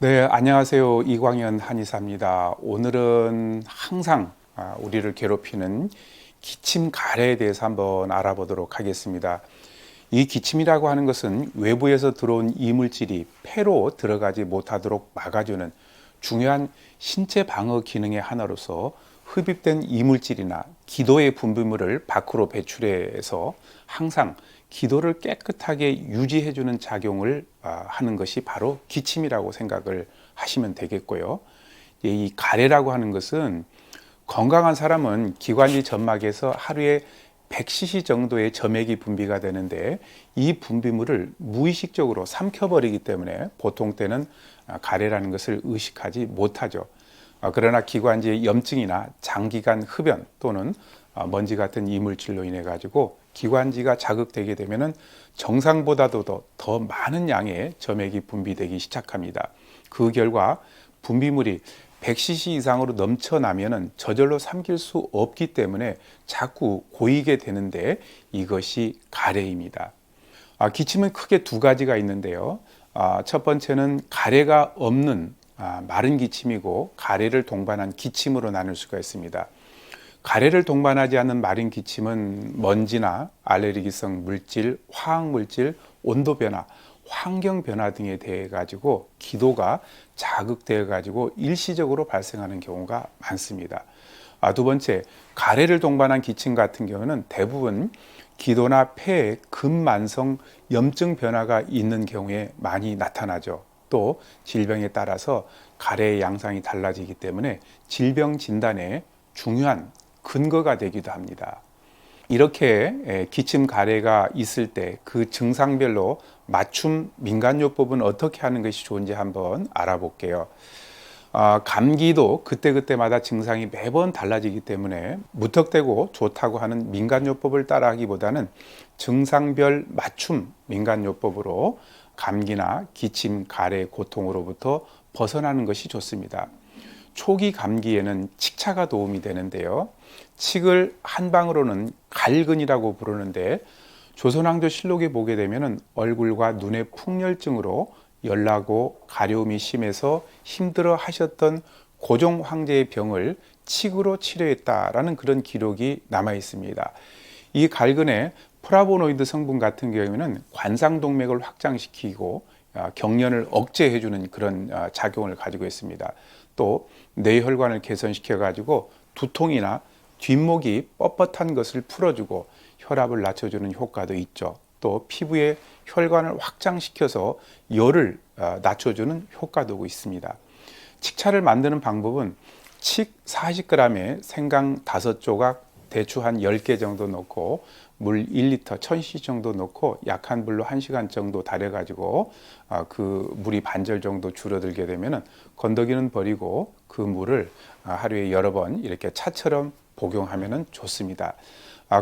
네, 안녕하세요. 이광현 한의사입니다. 오늘은 항상 우리를 괴롭히는 기침 가래에 대해서 한번 알아보도록 하겠습니다. 이 기침이라고 하는 것은 외부에서 들어온 이물질이 폐로 들어가지 못하도록 막아주는 중요한 신체 방어 기능의 하나로서 흡입된 이물질이나 기도의 분비물을 밖으로 배출해서 항상 기도를 깨끗하게 유지해주는 작용을 하는 것이 바로 기침이라고 생각을 하시면 되겠고요. 이 가래라고 하는 것은 건강한 사람은 기관지 점막에서 하루에 100cc 정도의 점액이 분비가 되는데 이 분비물을 무의식적으로 삼켜버리기 때문에 보통 때는 가래라는 것을 의식하지 못하죠. 그러나 기관지의 염증이나 장기간 흡연 또는 먼지 같은 이물질로 인해 가지고 기관지가 자극되게 되면은 정상보다도 더 많은 양의 점액이 분비되기 시작합니다. 그 결과 분비물이 100cc 이상으로 넘쳐나면은 저절로 삼킬 수 없기 때문에 자꾸 고이게 되는데 이것이 가래입니다. 기침은 크게 두 가지가 있는데요. 첫 번째는 가래가 없는 마른 기침이고 가래를 동반한 기침으로 나눌 수가 있습니다. 가래를 동반하지 않는 마른 기침은 먼지나 알레르기성 물질, 화학물질, 온도 변화, 환경 변화 등에 대해 가지고 기도가 자극되어 가지고 일시적으로 발생하는 경우가 많습니다. 두 번째, 가래를 동반한 기침 같은 경우는 대부분 기도나 폐에 근만성 염증 변화가 있는 경우에 많이 나타나죠. 또 질병에 따라서 가래의 양상이 달라지기 때문에 질병 진단에 중요한 근거가 되기도 합니다. 이렇게 기침 가래가 있을 때 그 증상별로 맞춤 민간요법은 어떻게 하는 것이 좋은지 한번 알아볼게요. 감기도 그때그때마다 증상이 매번 달라지기 때문에 무턱대고 좋다고 하는 민간요법을 따라하기보다는 증상별 맞춤 민간요법으로 감기나 기침, 가래, 고통으로부터 벗어나는 것이 좋습니다. 초기 감기에는 칡차가 도움이 되는데요. 칡을 한방으로는 갈근이라고 부르는데 조선왕조 실록에 보게 되면 얼굴과 눈의 풍열증으로 열나고 가려움이 심해서 힘들어 하셨던 고종 황제의 병을 칡으로 치료했다라는 그런 기록이 남아 있습니다. 이 갈근의 플라보노이드 성분 같은 경우에는 관상동맥을 확장시키고 경련을 억제해주는 그런 작용을 가지고 있습니다. 또 뇌혈관을 개선시켜 가지고 두통이나 뒷목이 뻣뻣한 것을 풀어주고 혈압을 낮춰주는 효과도 있죠. 또 피부의 혈관을 확장시켜서 열을 낮춰주는 효과도 있습니다. 칡차를 만드는 방법은 칡 40g에 생강 5조각 대추 한 10개 정도 넣고 물 1리터 1000cc 정도 넣고 약한 불로 1시간 정도 달여가지고 그 물이 반절 정도 줄어들게 되면 건더기는 버리고 그 물을 하루에 여러 번 이렇게 차처럼 복용하면 좋습니다.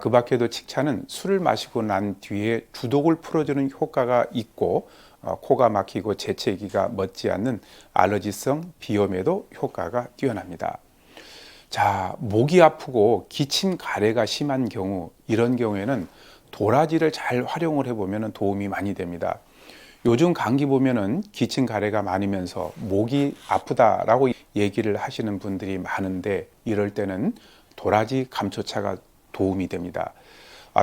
그 밖에도 칡차는 술을 마시고 난 뒤에 주독을 풀어주는 효과가 있고 코가 막히고 재채기가 멎지 않는 알러지성 비염에도 효과가 뛰어납니다. 자, 목이 아프고 기침 가래가 심한 경우, 이런 경우에는 도라지를 잘 활용을 해보면 도움이 많이 됩니다. 요즘 감기 보면은 기침 가래가 많으면서 목이 아프다라고 얘기를 하시는 분들이 많은데 이럴 때는 도라지 감초차가 도움이 됩니다.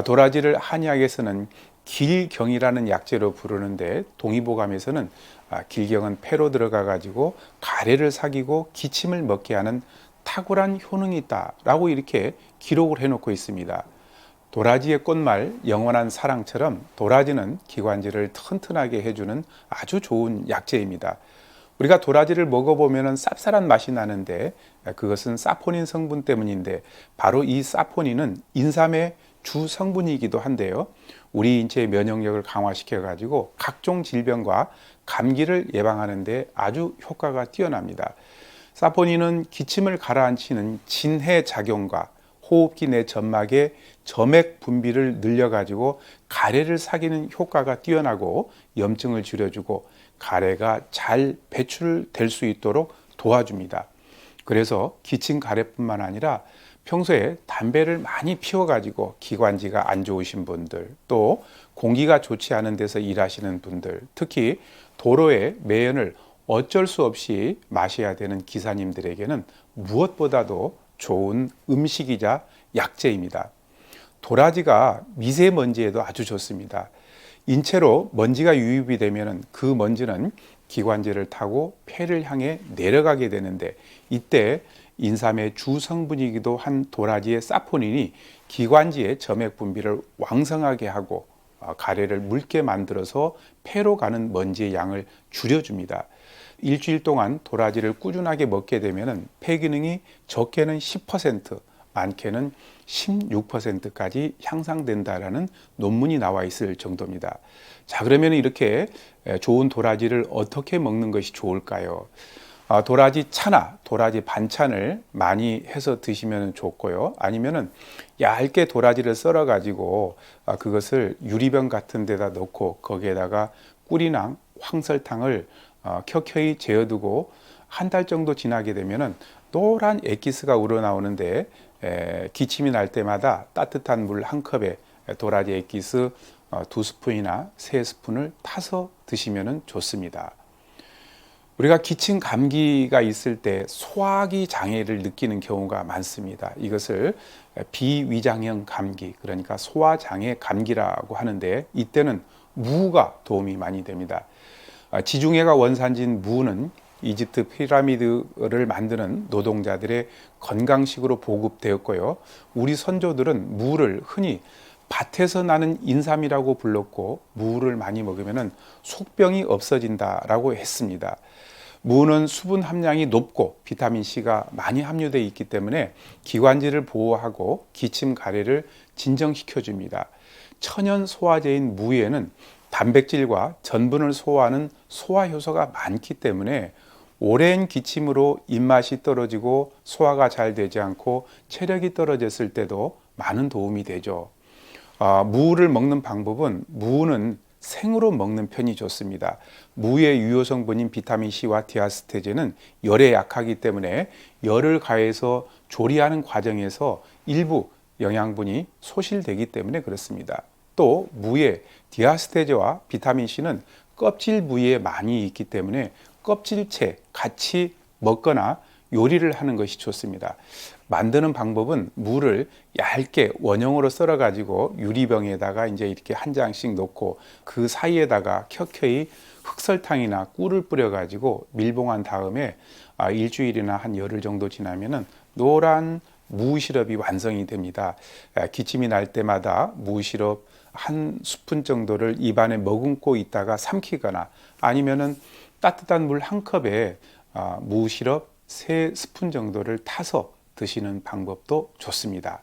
도라지를 한의학에서는 길경이라는 약재로 부르는데 동의보감에서는 길경은 폐로 들어가 가지고 가래를 사귀고 기침을 먹게 하는 탁월한 효능이 있다라고 이렇게 기록을 해놓고 있습니다. 도라지의 꽃말 영원한 사랑처럼 도라지는 기관지를 튼튼하게 해주는 아주 좋은 약재입니다. 우리가 도라지를 먹어보면 쌉쌀한 맛이 나는데 그것은 사포닌 성분 때문인데 바로 이 사포닌은 인삼의 주 성분이기도 한데요. 우리 인체의 면역력을 강화시켜 가지고 각종 질병과 감기를 예방하는 데 아주 효과가 뛰어납니다. 사포닌은 기침을 가라앉히는 진해 작용과 호흡기 내 점막의 점액 분비를 늘려가지고 가래를 사귀는 효과가 뛰어나고 염증을 줄여주고 가래가 잘 배출될 수 있도록 도와줍니다. 그래서 기침 가래뿐만 아니라 평소에 담배를 많이 피워가지고 기관지가 안 좋으신 분들, 또 공기가 좋지 않은 데서 일하시는 분들, 특히 도로에 매연을 어쩔 수 없이 마셔야 되는 기사님들에게는 무엇보다도 좋은 음식이자 약재입니다. 도라지가 미세먼지에도 아주 좋습니다. 인체로 먼지가 유입이 되면 그 먼지는 기관지를 타고 폐를 향해 내려가게 되는데, 이때 인삼의 주 성분이기도 한 도라지의 사포닌이 기관지의 점액 분비를 왕성하게 하고 가래를 묽게 만들어서 폐로 가는 먼지의 양을 줄여줍니다. 일주일 동안 도라지를 꾸준하게 먹게 되면 폐 기능이 적게는 10%, 많게는 16%까지 향상된다라는 논문이 나와 있을 정도입니다. 자, 그러면 이렇게 좋은 도라지를 어떻게 먹는 것이 좋을까요? 도라지 차나 도라지 반찬을 많이 해서 드시면 좋고요. 아니면은 얇게 도라지를 썰어 가지고 그것을 유리병 같은 데다 넣고 거기에다가 꿀이나 황설탕을 켜켜이 재어두고 한 달 정도 지나게 되면은 노란 엑기스가 우러나오는데, 기침이 날 때마다 따뜻한 물 한 컵에 도라지 엑기스 2스푼이나 3스푼을 타서 드시면 좋습니다. 우리가 기침 감기가 있을 때 소화기 장애를 느끼는 경우가 많습니다. 이것을 비위장형 감기, 그러니까 소화장애 감기라고 하는데, 이때는 무가 도움이 많이 됩니다. 지중해가 원산지인 무는 이집트 피라미드를 만드는 노동자들의 건강식으로 보급되었고요. 우리 선조들은 무를 흔히 밭에서 나는 인삼이라고 불렀고, 무를 많이 먹으면 속병이 없어진다라고 했습니다. 무는 수분 함량이 높고 비타민C가 많이 함유되어 있기 때문에 기관지를 보호하고 기침 가래를 진정시켜 줍니다. 천연 소화제인 무에는 단백질과 전분을 소화하는 소화효소가 많기 때문에 오랜 기침으로 입맛이 떨어지고 소화가 잘 되지 않고 체력이 떨어졌을 때도 많은 도움이 되죠. 무를 먹는 방법은, 무는 생으로 먹는 편이 좋습니다. 무의 유효 성분인 비타민C와 디아스테제는 열에 약하기 때문에 열을 가해서 조리하는 과정에서 일부 영양분이 소실되기 때문에 그렇습니다. 또 무의 디아스테제와 비타민C는 껍질 부위에 많이 있기 때문에 껍질채 같이 먹거나 요리를 하는 것이 좋습니다. 만드는 방법은 무를 얇게 원형으로 썰어 가지고 유리병에다가 이제 이렇게 한 장씩 넣고 그 사이에다가 켜켜이 흑설탕이나 꿀을 뿌려 가지고 밀봉한 다음에 일주일이나 한 열흘 정도 지나면은 노란 무 시럽이 완성이 됩니다. 기침이 날 때마다 무 시럽 한 스푼 정도를 입안에 머금고 있다가 삼키거나, 아니면은 따뜻한 물 한 컵에 무 시럽 3스푼 정도를 타서 드시는 방법도 좋습니다.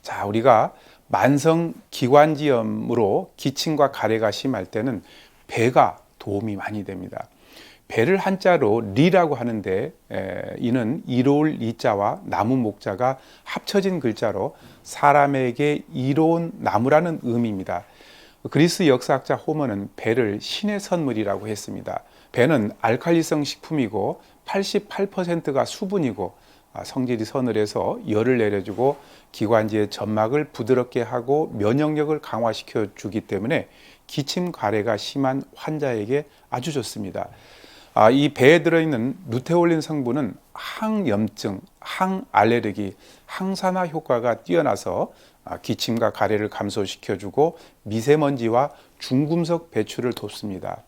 자, 우리가 만성 기관지염으로 기침과 가래가 심할 때는 배가 도움이 많이 됩니다. 배를 한자로 리라고 하는데, 이는 이로울 리자와 나무 목자가 합쳐진 글자로 사람에게 이로운 나무라는 의미입니다. 그리스 역사학자 호머는 배를 신의 선물이라고 했습니다. 배는 알칼리성 식품이고 88%가 수분이고 성질이 서늘해서 열을 내려주고 기관지의 점막을 부드럽게 하고 면역력을 강화시켜 주기 때문에 기침 가래가 심한 환자에게 아주 좋습니다. 이 배에 들어있는 루테올린 성분은 항염증, 항알레르기, 항산화 효과가 뛰어나서 기침과 가래를 감소시켜주고 미세먼지와 중금속 배출을 돕습니다.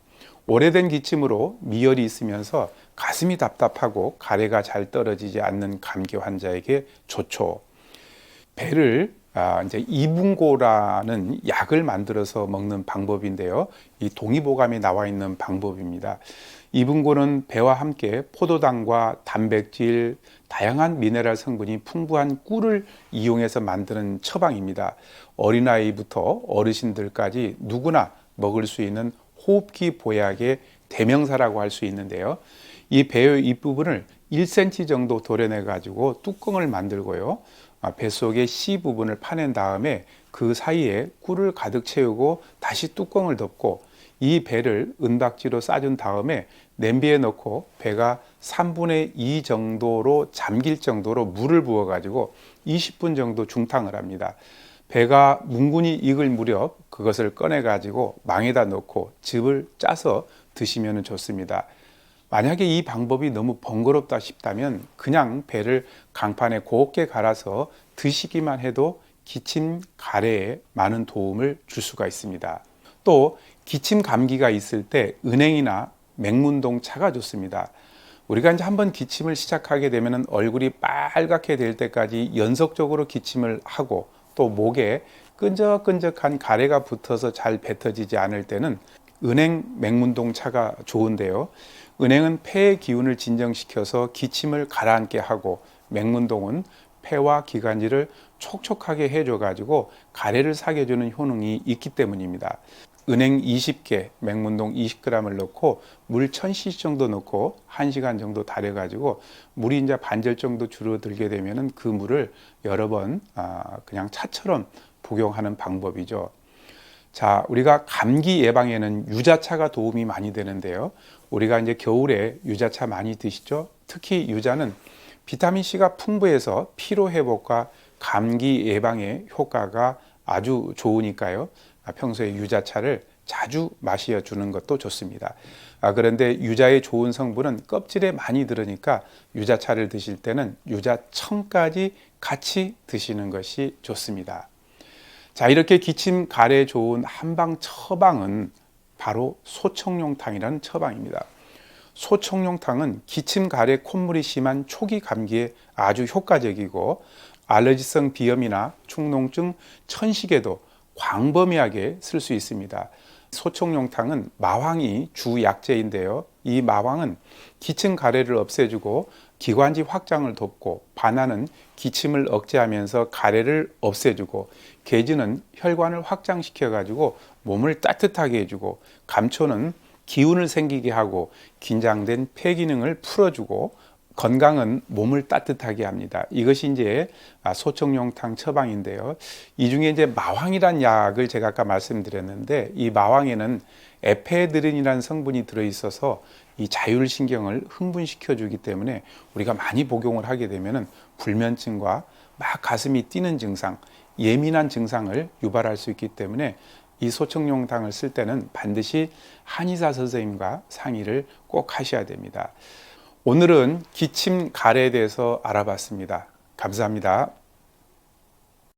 오래된 기침으로 미열이 있으면서 가슴이 답답하고 가래가 잘 떨어지지 않는 감기 환자에게 좋죠. 배를 이제 이분고라는 약을 만들어서 먹는 방법인데요. 이 동의보감에 나와 있는 방법입니다. 이분고는 배와 함께 포도당과 단백질, 다양한 미네랄 성분이 풍부한 꿀을 이용해서 만드는 처방입니다. 어린아이부터 어르신들까지 누구나 먹을 수 있는 호흡기 보약의 대명사라고 할 수 있는데요. 이 배의 윗부분을 1cm 정도 도려내 가지고 뚜껑을 만들고요. 뱃속의 C 부분을 파낸 다음에 그 사이에 꿀을 가득 채우고 다시 뚜껑을 덮고 이 배를 은박지로 싸준 다음에 냄비에 넣고 배가 3분의 2 정도로 잠길 정도로 물을 부어 가지고 20분 정도 중탕을 합니다. 배가 뭉근히 익을 무렵 그것을 꺼내 가지고 망에다 넣고 즙을 짜서 드시면 좋습니다. 만약에 이 방법이 너무 번거롭다 싶다면 그냥 배를 강판에 곱게 갈아서 드시기만 해도 기침 가래에 많은 도움을 줄 수가 있습니다. 또 기침 감기가 있을 때 은행이나 맹문동차가 좋습니다. 우리가 이제 한번 기침을 시작하게 되면 얼굴이 빨갛게 될 때까지 연속적으로 기침을 하고 또 목에 끈적끈적한 가래가 붙어서 잘 뱉어지지 않을 때는 은행 맹문동차가 좋은데요. 은행은 폐의 기운을 진정시켜서 기침을 가라앉게 하고, 맹문동은 폐와 기관지를 촉촉하게 해줘 가지고 가래를 사겨주는 효능이 있기 때문입니다. 은행 20개, 맹문동 20g을 넣고 물 1000cc 정도 넣고 1시간 정도 달여 가지고 물이 이제 반절 정도 줄어들게 되면은 그 물을 여러 번 그냥 차처럼 복용하는 방법이죠. 자, 우리가 감기 예방에는 유자차가 도움이 많이 되는데요. 우리가 이제 겨울에 유자차 많이 드시죠? 특히 유자는 비타민C가 풍부해서 피로 회복과 감기 예방에 효과가 아주 좋으니까요. 평소에 유자차를 자주 마셔 주는 것도 좋습니다. 그런데 유자의 좋은 성분은 껍질에 많이 들으니까 유자차를 드실 때는 유자청까지 같이 드시는 것이 좋습니다. 자, 이렇게 기침 가래에 좋은 한방 처방은 바로 소청룡탕이라는 처방입니다. 소청룡탕은 기침 가래 콧물이 심한 초기 감기에 아주 효과적이고, 알러지성 비염이나 축농증, 천식에도 광범위하게 쓸 수 있습니다. 소청룡탕은 마황이 주 약재인데요. 이 마황은 기침 가래를 없애주고 기관지 확장을 돕고, 바나는 기침을 억제하면서 가래를 없애주고, 계주는 혈관을 확장시켜 가지고 몸을 따뜻하게 해주고, 감초는 기운을 생기게 하고 긴장된 폐 기능을 풀어주고, 건강은 몸을 따뜻하게 합니다. 이것이 이제 소청룡탕 처방인데요. 이 중에 이제 마황이란 약을 제가 아까 말씀드렸는데, 이 마황에는 에페드린이라는 성분이 들어있어서 이 자율신경을 흥분시켜 주기 때문에 우리가 많이 복용을 하게 되면은 불면증과 막 가슴이 뛰는 증상, 예민한 증상을 유발할 수 있기 때문에 이 소청룡탕을 쓸 때는 반드시 한의사 선생님과 상의를 꼭 하셔야 됩니다. 오늘은 기침 가래에 대해서 알아봤습니다. 감사합니다.